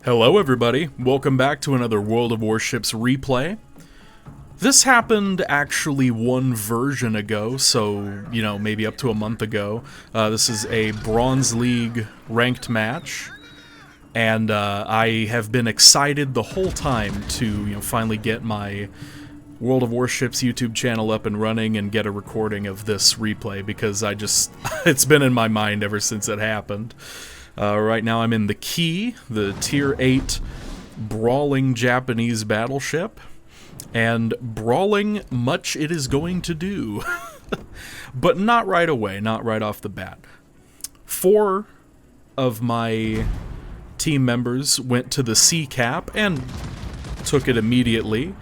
Hello everybody, welcome back to another World of Warships replay. This happened actually one version ago, so, maybe up to a month ago. This is a Bronze League ranked match, and I have been excited the whole time to, finally get my World of Warships YouTube channel up and running and get a recording of this replay, because it's been in my mind ever since it happened. Right now I'm in the Key, the Tier 8 brawling Japanese battleship, and brawling much it is going to do. But not right away, not right off the bat. 4 of my team members went to the C cap and took it immediately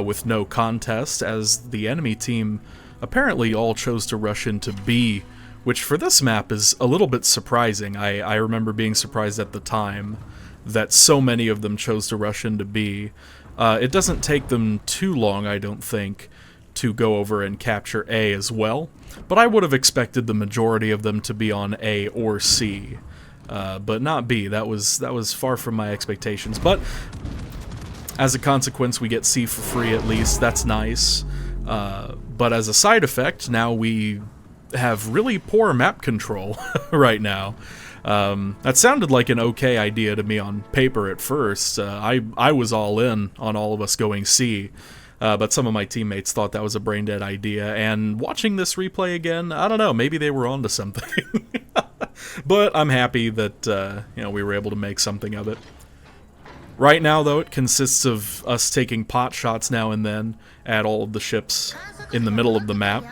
with no contest, as the enemy team apparently all chose to rush into B, which for this map is a little bit surprising. I remember being surprised at the time that so many of them chose to rush into B. It doesn't take them too long, I don't think, to go over and capture A as well, but I would have expected the majority of them to be on A or C, but not B. That was far from my expectations, but as a consequence we get C for free at least. That's nice, but as a side effect, now we have really poor map control right now. That sounded like an okay idea to me on paper at first. I was all in on all of us going C, but some of my teammates thought that was a brain-dead idea, and watching this replay again, I don't know, maybe they were onto something. But I'm happy that we were able to make something of it. Right now, though, it consists of us taking pot shots now and then at all of the ships in the middle of the map.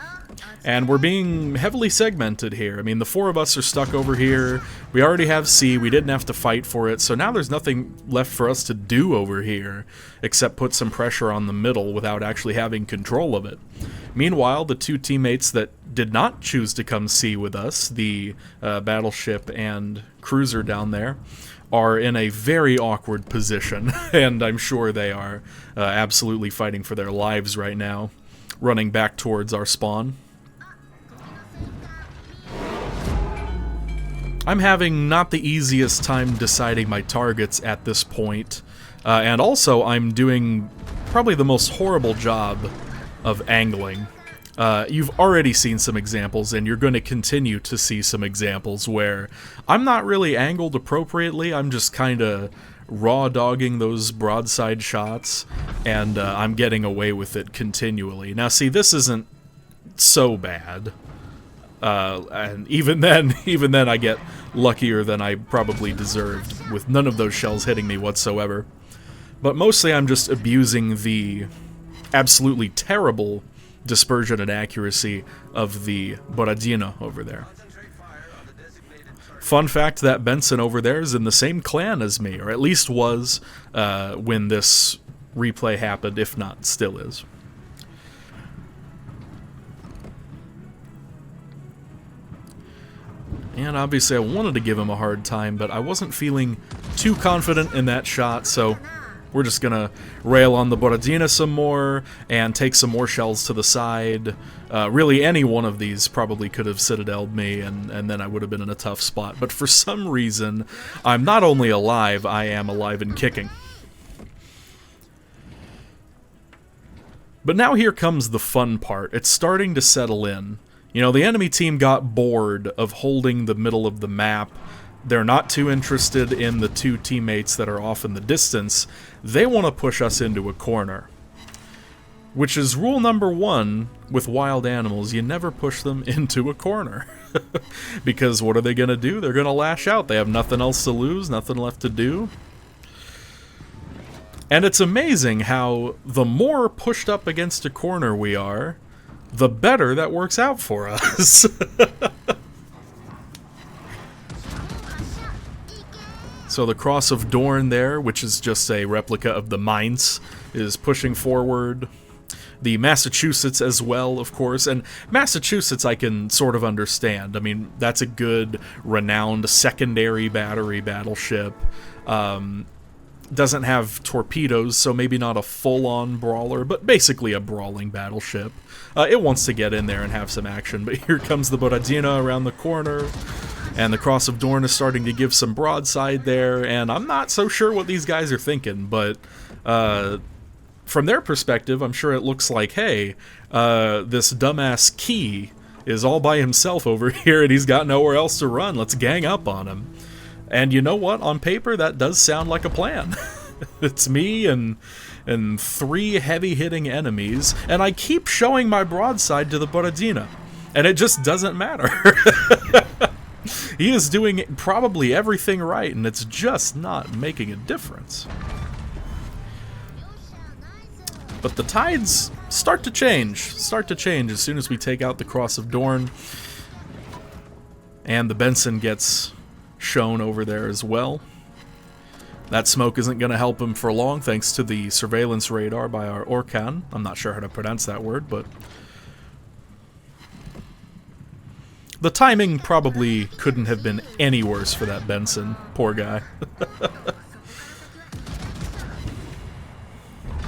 And we're being heavily segmented here. I mean, the 4 of us are stuck over here. We already have C. We didn't have to fight for it. So now there's nothing left for us to do over here except put some pressure on the middle without actually having control of it. Meanwhile, the 2 teammates that did not choose to come C with us, the battleship and cruiser down there, are in a very awkward position. And I'm sure they are absolutely fighting for their lives right now, running back towards our spawn. I'm having not the easiest time deciding my targets at this point, and also I'm doing probably the most horrible job of angling. You've already seen some examples, and you're going to continue to see some examples where I'm not really angled appropriately. I'm just kind of raw dogging those broadside shots, and I'm getting away with it continually. Now see, this isn't so bad. And even then I get luckier than I probably deserved, with none of those shells hitting me whatsoever. But mostly I'm just abusing the absolutely terrible dispersion and accuracy of the Borodino over there. Fun fact, that Benson over there is in the same clan as me, or at least was when this replay happened, if not still is. And obviously I wanted to give him a hard time, but I wasn't feeling too confident in that shot, so we're just gonna rail on the Borodina some more and take some more shells to the side. Really, any one of these probably could have citadeled me, and then I would have been in a tough spot. But for some reason, I'm not only alive, I am alive and kicking. But now here comes the fun part. It's starting to settle in. The enemy team got bored of holding the middle of the map. They're not too interested in the 2 teammates that are off in the distance. They want to push us into a corner. Which is rule number 1 with wild animals. You never push them into a corner. Because what are they going to do? They're going to lash out. They have nothing else to lose, nothing left to do. And it's amazing how the more pushed up against a corner we are, the better that works out for us. So the Cross of Dorn there, which is just a replica of the Mainz, is pushing forward. The Massachusetts as well, of course, and Massachusetts I can sort of understand. I mean, that's a good, renowned secondary battery battleship. Doesn't have torpedoes, so maybe not a full-on brawler, but basically a brawling battleship. It wants to get in there and have some action, but here comes the Borodina around the corner, And the Cross of Dorn is starting to give some broadside there, and I'm not so sure what these guys are thinking, but from their perspective, I'm sure it looks like, hey, this dumbass Key is all by himself over here, and he's got nowhere else to run. Let's gang up on him. And you know what? On paper, that does sound like a plan. It's me and 3 heavy-hitting enemies, and I keep showing my broadside to the Borodina, and it just doesn't matter. He is doing probably everything right, and it's just not making a difference. But the tides start to change as soon as we take out the Cross of Dorn. And the Benson gets shown over there as well. That smoke isn't going to help him for long, thanks to the surveillance radar by our Orkan. I'm not sure how to pronounce that word, but the timing probably couldn't have been any worse for that Benson. Poor guy.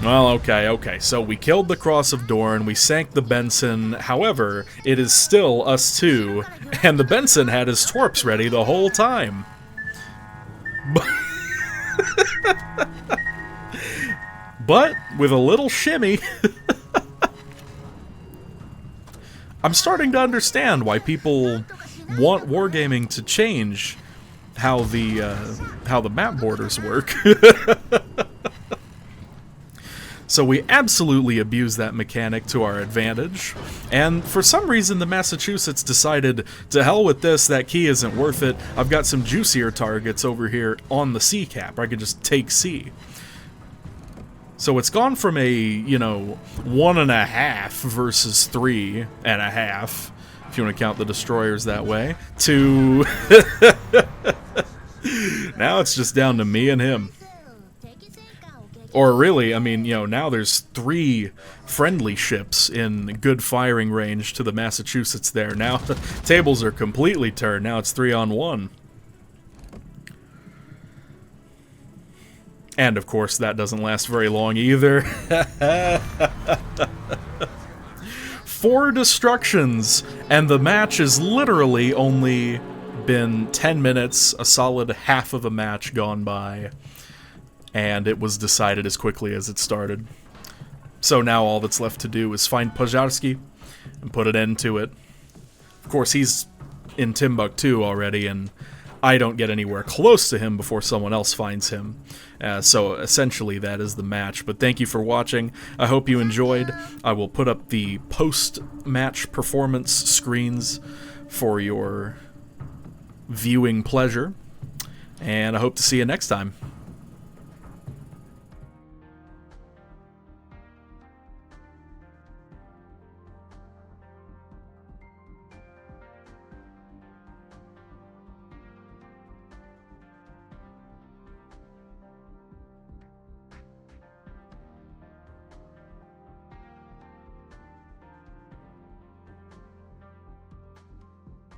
Well, okay, so we killed the Cross of Dorn, we sank the Benson, however, it is still us two, and the Benson had his torps ready the whole time. But, with a little shimmy, I'm starting to understand why people want wargaming to change how the map borders work. So we absolutely abuse that mechanic to our advantage, and for some reason the Massachusetts decided, to hell with this, that Key isn't worth it, I've got some juicier targets over here on the C cap, I could just take C. So it's gone from a, 1.5 versus 3.5, if you want to count the destroyers that way, to now it's just down to me and him. Or really, I mean, now there's 3 friendly ships in good firing range to the Massachusetts there. Now the tables are completely turned. Now it's 3-on-1. And of course, that doesn't last very long either. 4 destructions, and the match has literally only been 10 minutes, a solid half of a match gone by. And it was decided as quickly as it started. So now all that's left to do is find Pojarski and put an end to it. Of course, he's in Timbuktu already, and I don't get anywhere close to him before someone else finds him. So essentially that is the match. But thank you for watching. I hope you enjoyed. I will put up the post-match performance screens for your viewing pleasure. And I hope to see you next time.